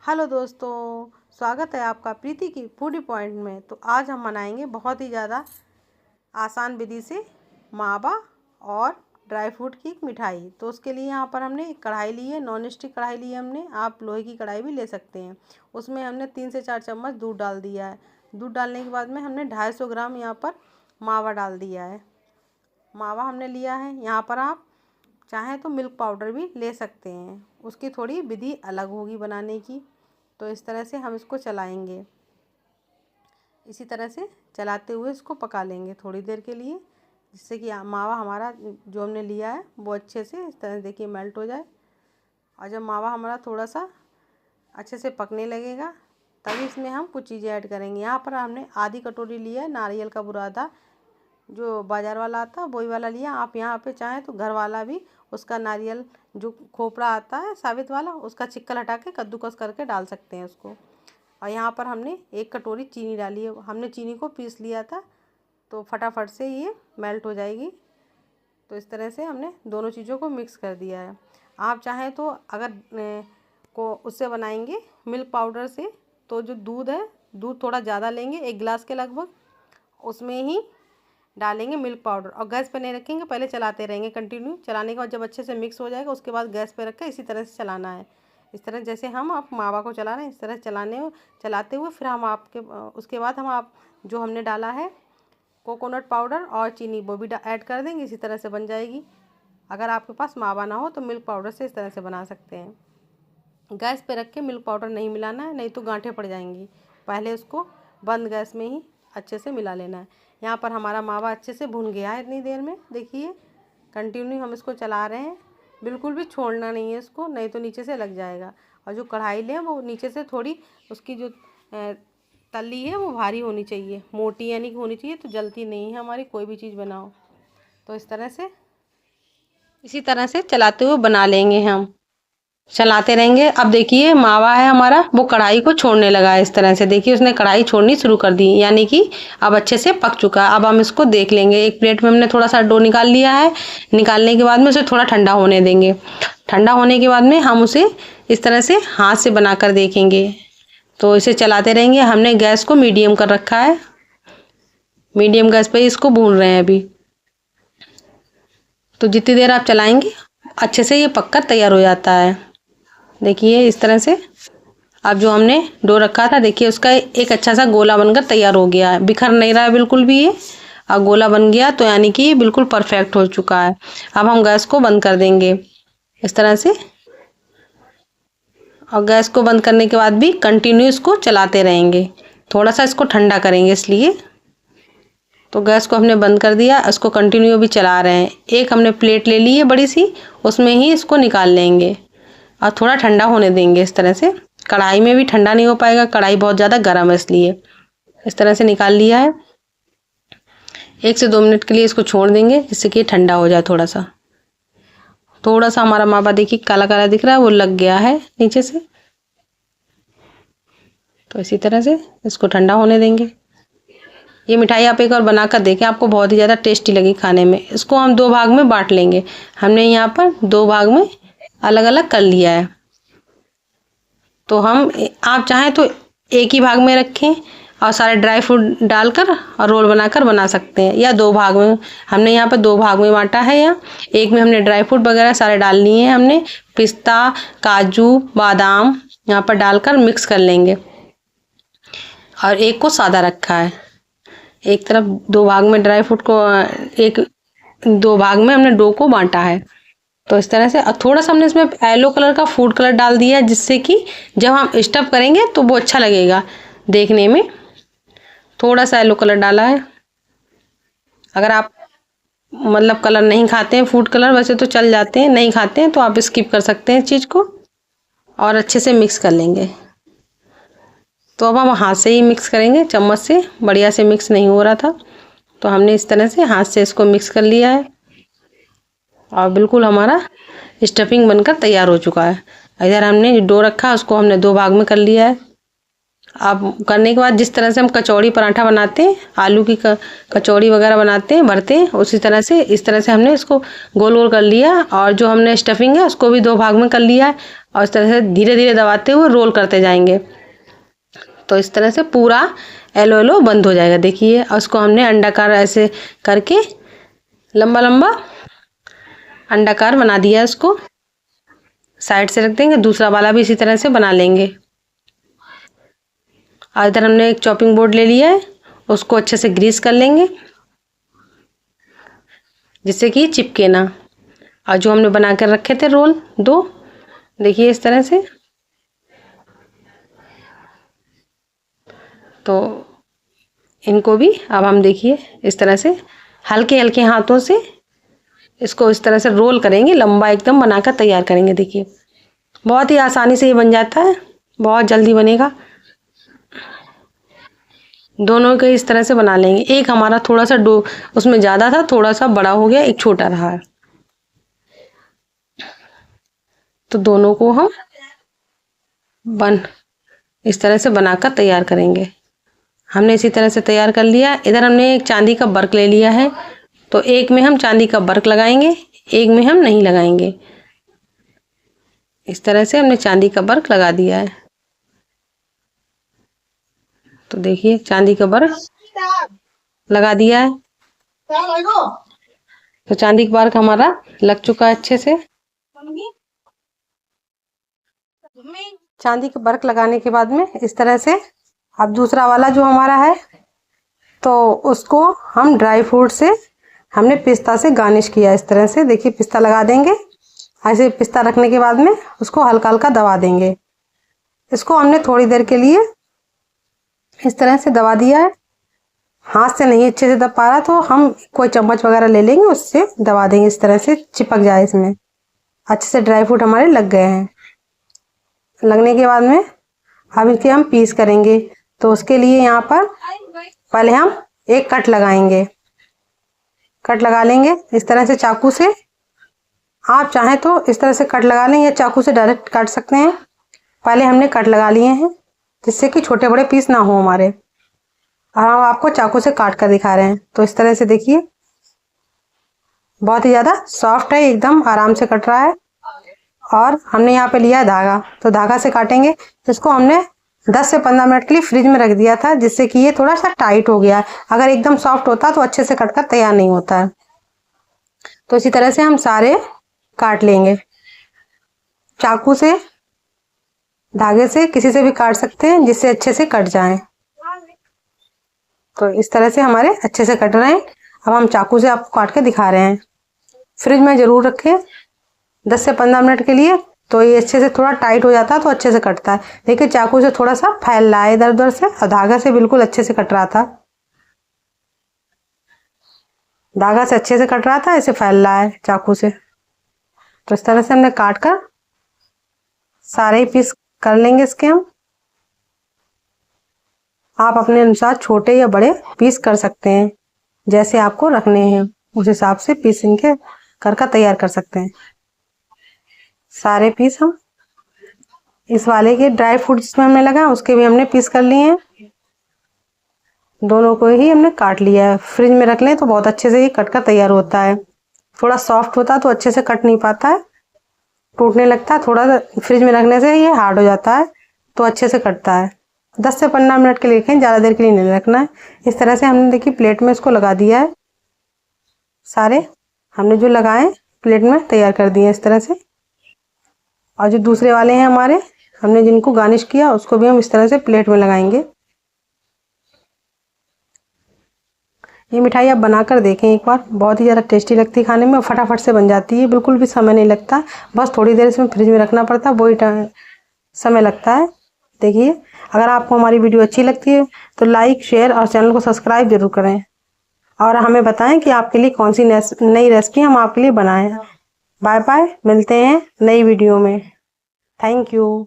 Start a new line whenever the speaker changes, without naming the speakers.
Hello दोस्तों, स्वागत है आपका प्रीति की फूडी पॉइंट में। तो आज हम बनाएंगे बहुत ही ज़्यादा आसान विधि से मावा और ड्राई फ्रूट की एक मिठाई। तो उसके लिए यहाँ पर हमने एक कढ़ाई ली है, नॉन स्टिक कढ़ाई ली है हमने। आप लोहे की कढ़ाई भी ले सकते हैं। उसमें हमने 3 से 4 चम्मच दूध डाल दिया है। दूध डालने के बाद में हमने 250 ग्राम यहाँ पर मावा डाल दिया है। मावा हमने लिया है। यहाँ पर आप चाहें तो मिल्क पाउडर भी ले सकते हैं, उसकी थोड़ी विधि अलग होगी बनाने की। तो इस तरह से हम इसको चलाएंगे, इसी तरह से चलाते हुए इसको पका लेंगे थोड़ी देर के लिए, जिससे कि मावा हमारा जो हमने लिया है वो अच्छे से इस तरह से देखिए मेल्ट हो जाए। और जब मावा हमारा थोड़ा सा अच्छे से पकने लगेगा तभी इसमें हम कुछ चीज़ें ऐड करेंगे। यहाँ पर हमने आधी कटोरी लिया है नारियल का बुरादा, जो बाज़ार वाला आता है वही वाला लिया। आप यहाँ पे चाहें तो घर वाला भी उसका नारियल जो खोपड़ा आता है साबित वाला, उसका छिक्कल हटा के कद्दूकस करके डाल सकते हैं उसको। और यहाँ पर हमने 1 कटोरी चीनी डाली है। हमने चीनी को पीस लिया था तो फटाफट से ये मेल्ट हो जाएगी। तो इस तरह से हमने दोनों चीज़ों को मिक्स कर दिया है। आप चाहें तो अगर को उससे बनाएंगे मिल्क पाउडर से, तो जो दूध है, दूध थोड़ा ज़्यादा लेंगे, 1 गिलास के लगभग, उसमें ही डालेंगे मिल्क पाउडर। और गैस पे नहीं रखेंगे, पहले चलाते रहेंगे कंटिन्यू। चलाने के बाद जब अच्छे से मिक्स हो जाएगा उसके बाद गैस पे रख कर इसी तरह से चलाना है। इस तरह जैसे हम आप मावा को चला रहे हैं इस तरह चलाते हुए फिर हम उसके बाद हम आप जो हमने डाला है कोकोनट पाउडर और चीनी वो भी ऐड कर देंगे। इसी तरह से बन जाएगी। अगर आपके पास मावा ना हो तो मिल्क पाउडर से इस तरह से बना सकते हैं। गैस पे रख के मिल्क पाउडर नहीं मिलाना है, नहीं तो गांठें पड़ जाएंगी। पहले उसको बंद गैस में ही अच्छे से मिला लेना है। यहाँ पर हमारा मावा अच्छे से भुन गया है इतनी देर में, देखिए कंटिन्यू हम इसको चला रहे हैं। बिल्कुल भी छोड़ना नहीं है इसको, नहीं तो नीचे से लग जाएगा। और जो कढ़ाई लें वो नीचे से थोड़ी उसकी जो तली है वो भारी होनी चाहिए, मोटी यानी कि होनी चाहिए, तो जलती नहीं है हमारी कोई भी चीज़ बनाओ। तो इसी तरह से चलाते हुए बना लेंगे, हम चलाते रहेंगे। अब देखिए मावा है हमारा वो कढ़ाई को छोड़ने लगा है। इस तरह से देखिए उसने कढ़ाई छोड़नी शुरू कर दी, यानी कि अब अच्छे से पक चुका है। अब हम इसको देख लेंगे। एक प्लेट में हमने थोड़ा सा डो निकाल लिया है। निकालने के बाद में उसे थोड़ा ठंडा होने देंगे। ठंडा होने के बाद में हम उसे इस तरह से हाथ से बना कर देखेंगे। तो इसे चलाते रहेंगे। हमने गैस को मीडियम कर रखा है, मीडियम गैस पर इसको भून रहे हैं अभी। तो जितनी देर आप चलाएंगे अच्छे से ये पककर तैयार हो जाता है। देखिए इस तरह से अब जो हमने डो रखा था देखिए उसका एक अच्छा सा गोला बनकर तैयार हो गया है। बिखर नहीं रहा है बिल्कुल भी ये। अब गोला बन गया तो यानी कि ये बिल्कुल परफेक्ट हो चुका है। अब हम गैस को बंद कर देंगे इस तरह से। और गैस को बंद करने के बाद भी कंटिन्यू इसको चलाते रहेंगे। थोड़ा सा इसको ठंडा करेंगे इसलिए। तो गैस को हमने बंद कर दिया, इसको कंटिन्यू भी चला रहे हैं। एक हमने प्लेट ले ली है बड़ी सी, उसमें ही इसको निकाल लेंगे और थोड़ा ठंडा होने देंगे इस तरह से। कढ़ाई में भी ठंडा नहीं हो पाएगा, कढ़ाई बहुत ज़्यादा गर्म है इसलिए। इस तरह से निकाल लिया है। 1 से 2 मिनट के लिए इसको छोड़ देंगे जिससे कि ठंडा हो जाए थोड़ा सा। थोड़ा सा हमारा मावा देखिए काला काला दिख रहा है, वो लग गया है नीचे से। तो इसी तरह से इसको ठंडा होने देंगे। ये मिठाई आप एक और बनाकर देखें, आपको बहुत ही ज़्यादा टेस्टी लगी खाने में। इसको हम 2 भाग में बांट लेंगे। हमने यहाँ पर 2 भाग में अलग अलग कर लिया है। तो हम आप चाहें तो एक ही भाग में रखें और सारे ड्राई फ्रूट डालकर और रोल बनाकर बना सकते हैं, या 2 भाग में। हमने यहाँ पर 2 भाग में बांटा है। या एक में हमने ड्राई फ्रूट वगैरह सारे डाल लिए हैं, हमने पिस्ता, काजू, बादाम यहाँ पर डालकर मिक्स कर लेंगे। और एक को सादा रखा है। एक तरफ 2 भाग में ड्राई फ्रूट को, 2 भाग में हमने डो को बांटा है। तो इस तरह से थोड़ा सा हमने इसमें येलो कलर का फूड कलर डाल दिया है, जिससे कि जब हम स्टफ करेंगे तो वो अच्छा लगेगा देखने में। थोड़ा सा येलो कलर डाला है। अगर आप मतलब कलर नहीं खाते हैं, फूड कलर वैसे तो चल जाते हैं, नहीं खाते हैं तो आप स्किप कर सकते हैं इस चीज़ को। और अच्छे से मिक्स कर लेंगे। तो अब हम हाथ से ही मिक्स करेंगे, चम्मच से बढ़िया से मिक्स नहीं हो रहा था, तो हमने इस तरह से हाथ से इसको मिक्स कर लिया है। और बिल्कुल हमारा स्टफिंग बनकर तैयार हो चुका है। इधर हमने डो रखा उसको हमने 2 भाग में कर लिया है। अब करने के बाद जिस तरह से हम कचौड़ी पराठा बनाते हैं, आलू की कचौड़ी वगैरह बनाते हैं, भरते हैं, उसी तरह से इस तरह से हमने इसको गोल गोल कर लिया। और जो हमने स्टफिंग है उसको भी 2 भाग में कर लिया है। और इस तरह से धीरे धीरे दबाते हुए रोल करते जाएंगे। तो इस तरह से पूरा येलो येलो बंद हो जाएगा। देखिए, और उसको हमने अंडाकार ऐसे करके लंबा लंबा अंडाकार बना दिया है। उसको साइड से रख देंगे, दूसरा वाला भी इसी तरह से बना लेंगे। और इधर हमने एक चॉपिंग बोर्ड ले लिया है, उसको अच्छे से ग्रीस कर लेंगे जिससे कि चिपके ना। और जो हमने बना कर रखे थे रोल दो, देखिए इस तरह से, तो इनको भी अब हम देखिए इस तरह से हल्के हल्के हाथों से इसको इस तरह से रोल करेंगे, लंबा एकदम बनाकर तैयार करेंगे। देखिए बहुत ही आसानी से ये बन जाता है, बहुत जल्दी बनेगा। दोनों को इस तरह से बना लेंगे। एक हमारा थोड़ा सा डो उसमें ज़्यादा था, थोड़ा सा बड़ा हो गया, एक छोटा रहा है, तो दोनों को हम इस तरह से बनाकर तैयार करेंगे। हमने इसी तरह से तैयार कर लिया। इधर हमने एक चांदी का वर्क ले लिया है, तो एक में हम चांदी का वर्क लगाएंगे, एक में हम नहीं लगाएंगे। इस तरह से हमने चांदी का वर्क लगा दिया है। तो देखिए चांदी का वर्क लगा दिया है, तो चांदी का वर्क हमारा लग चुका है अच्छे से। चांदी का वर्क लगाने के बाद में इस तरह से अब दूसरा वाला जो हमारा है, तो उसको हम ड्राई फ्रूट से हमने पिस्ता से गार्निश किया इस तरह से। देखिए पिस्ता लगा देंगे, ऐसे पिस्ता रखने के बाद में उसको हल्का हल्का दबा देंगे। इसको हमने थोड़ी देर के लिए इस तरह से दबा दिया है। हाथ से नहीं अच्छे से दब पा रहा तो हम कोई चम्मच वगैरह ले लेंगे, उससे दबा देंगे इस तरह से चिपक जाए इसमें। अच्छे से ड्राई फ्रूट हमारे लग गए हैं। लगने के बाद में अब इनके हम पीस करेंगे, तो उसके लिए यहाँ पर पहले हम एक कट लगाएंगे। कट लगा लेंगे इस तरह से चाकू से। आप चाहें तो इस तरह से कट लगा लें या चाकू से डायरेक्ट काट सकते हैं। पहले हमने कट लगा लिए हैं जिससे कि छोटे बड़े पीस ना हो हमारे, और हम आपको चाकू से काट कर दिखा रहे हैं। तो इस तरह से देखिए बहुत ही ज़्यादा सॉफ्ट है, एकदम आराम से कट रहा है। और हमने यहाँ पे लिया है धागा, तो धागा से काटेंगे। इसको हमने 10 से 15 मिनट के लिए फ्रिज में रख दिया था, जिससे कि ये थोड़ा सा टाइट हो गया है। अगर एकदम सॉफ्ट होता तो अच्छे से कटकर तैयार नहीं होता है। तो इसी तरह से हम सारे काट लेंगे। चाकू से, धागे से, किसी से भी काट सकते हैं जिससे अच्छे से कट जाए। तो इस तरह से हमारे अच्छे से कट रहे हैं। अब हम चाकू से आपको काट के दिखा रहे हैं। फ्रिज में ज़रूर रखें 10 से 15 मिनट के लिए, तो ये अच्छे से थोड़ा टाइट हो जाता है, तो अच्छे से कटता है। देखिए चाकू से थोड़ा सा फैल रहा है इधर उधर से, और धागा से बिल्कुल अच्छे से कट रहा था। धागा से अच्छे से कट रहा था, ऐसे फैल रहा है चाकू से। तो इस तरह से हमने काट कर सारे ही पीस कर लेंगे इसके हम। आप अपने अनुसार छोटे या बड़े पीस कर सकते हैं, जैसे आपको रखने हैं उस हिसाब से पीस इनके कर तैयार कर सकते हैं। सारे पीस हम इस वाले के ड्राई फ्रूट जिसमें हमने लगा उसके भी हमने पीस कर लिए हैं। दोनों को ही हमने काट लिया है। फ्रिज में रख लें तो बहुत अच्छे से ये कट कर तैयार होता है। थोड़ा सॉफ्ट होता है तो अच्छे से कट नहीं पाता है, टूटने लगता है। थोड़ा फ्रिज में रखने से ये हार्ड हो जाता है, तो अच्छे से कटता है। 10 से 15 मिनट के लिए रखें, ज़्यादा देर के लिए नहीं रखना है। इस तरह से हमने देखिए प्लेट में इसको लगा दिया है। सारे हमने जो लगाए प्लेट में तैयार कर दिए इस तरह से। और जो दूसरे वाले हैं हमारे, हमने जिनको गार्निश किया उसको भी हम इस तरह से प्लेट में लगाएंगे। ये मिठाई आप बनाकर देखें एक बार, बहुत ही ज़्यादा टेस्टी लगती है खाने में, और फटाफट से बन जाती है। बिल्कुल भी समय नहीं लगता, बस थोड़ी देर इसमें फ्रिज में रखना पड़ता है, वही समय लगता है। देखिए अगर आपको हमारी वीडियो अच्छी लगती है तो लाइक, शेयर और चैनल को सब्सक्राइब जरूर करें, और हमें बताएं कि आपके लिए कौन सी नई रेसिपी हम आपके लिए बनाएं। बाय बाय, मिलते हैं नई वीडियो में। Thank you.